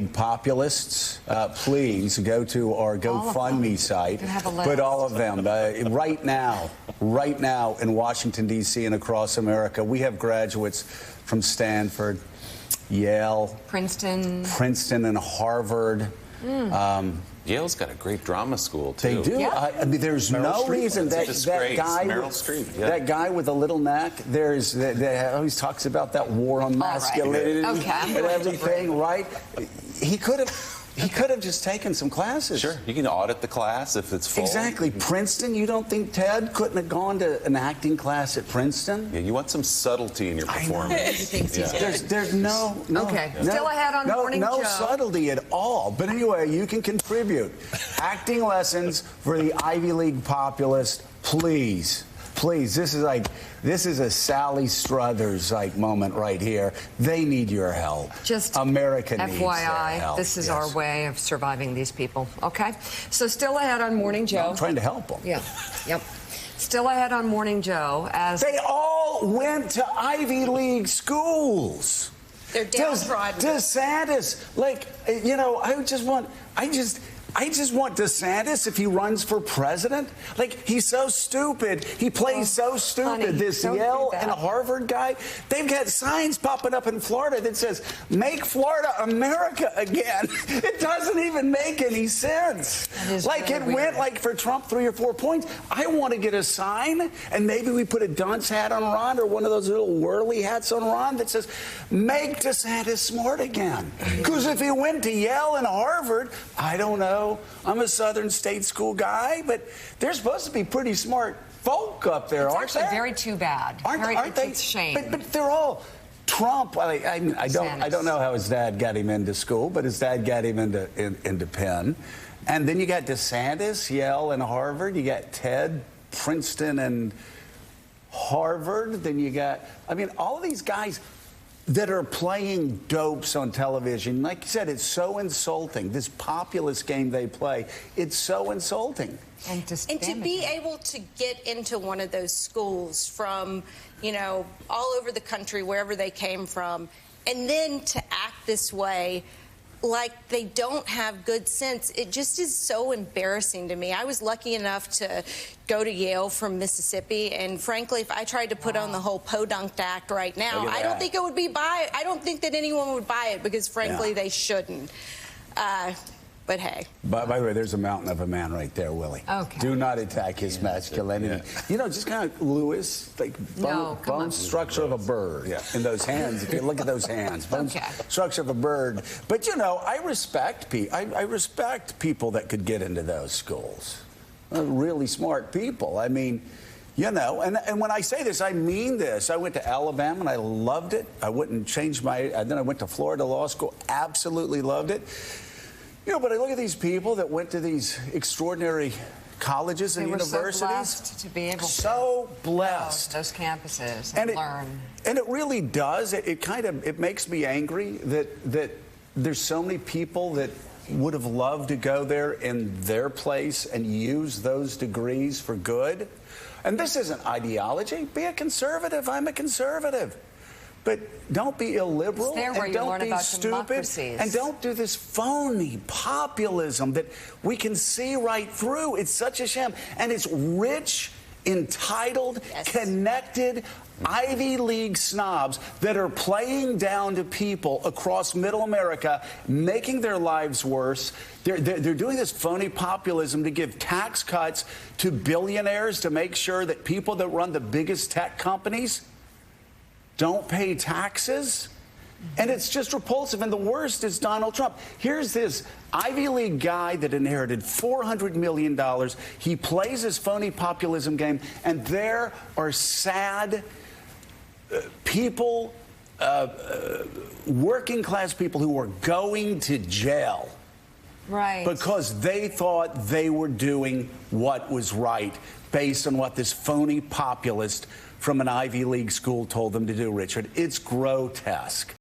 Populists, please go to our GoFundMe site. Put all of them right now in Washington, D.C. and across America. We have graduates from Stanford, Yale, Princeton, and Harvard. Yale's got a great drama school, too. They do. Yeah. I mean, there's no reason that guy with the little neck, that always talks about that war on masculinity and everything, right? He could have just taken some classes. Sure, you can audit the class if it's full. Exactly. Princeton, you don't think Ted couldn't have gone to an acting class at Princeton? Yeah, you want some subtlety in your performance. There's no Still ahead on Morning Joe. No subtlety at all. But anyway, you can contribute. Acting lessons for the Ivy League populist, please. Please, this is a Sally Struthers moment right here. They need your help. Just America needs their help. This is our way of surviving these people. Okay, so still ahead on Morning Joe. I'm trying to help them. Yeah, yep. Still ahead on Morning Joe as they all went to Ivy League schools. They're downtrodden. DeSantis, I just want DeSantis, if he runs for president, he's so stupid. He plays so stupid. Honey, this Yale and Harvard guy, they've got signs popping up in Florida that says, "Make Florida America again." It doesn't even make any sense. It went for Trump 3 or 4 points. I want to get a sign, and maybe we put a dunce hat on Ron or one of those little whirly hats on Ron that says, "Make DeSantis smart again." Because if he went to Yale and Harvard, I don't know. I'm a Southern State School guy, but they're supposed to be pretty smart folk up there, aren't they? It's actually very too bad. Aren't they? It's a shame. But they're all Trump. I don't know how his dad got him into school, but his dad got him into Penn. And then you got DeSantis, Yale and Harvard. You got Ted, Princeton and Harvard. Then you got, all of these guys that are playing dopes on television. Like you said, it's so insulting. This populist game they play, it's so insulting. And to be able to get into one of those schools from, all over the country, wherever they came from, and then to act this way, like they don't have good sense. It just is so embarrassing to me. I was lucky enough to go to Yale from Mississippi, and frankly, if I tried to put on the whole Podunk Act right now, I don't think it would be I don't think that anyone would buy it because, frankly, they shouldn't. But hey. By the way, there's a mountain of a man right there, Willie. Okay. Do not attack his masculinity. Just kind of Lewis, bone structure of a bird in those hands. If you look at those hands, bone structure of a bird. But I respect people that could get into those schools. Really smart people. And when I say this, I mean this. I went to Alabama and I loved it. I wouldn't change then I went to Florida Law School, absolutely loved it. But I look at these people that went to these extraordinary colleges and universities. So blessed to be able so blessed. Those campuses and learn. And it really does. It makes me angry that there's so many people that would have loved to go there in their place and use those degrees for good. And this isn't ideology. Be a conservative. I'm a conservative. But don't be illiberal and don't be stupid and don't do this phony populism that we can see right through. It's such a sham. And it's rich, entitled, connected Ivy League snobs that are playing down to people across middle America, making their lives worse. They're doing this phony populism to give tax cuts to billionaires to make sure that people that run the biggest tech companies don't pay taxes. And it's just repulsive. And the worst is Donald Trump. Here's this Ivy League guy that inherited $400 million. He plays his phony populism game. And there are sad people, working class people who are going to jail. Right. Because they thought they were doing what was right based on what this phony populist from an Ivy League school told them to do, Richard. It's grotesque.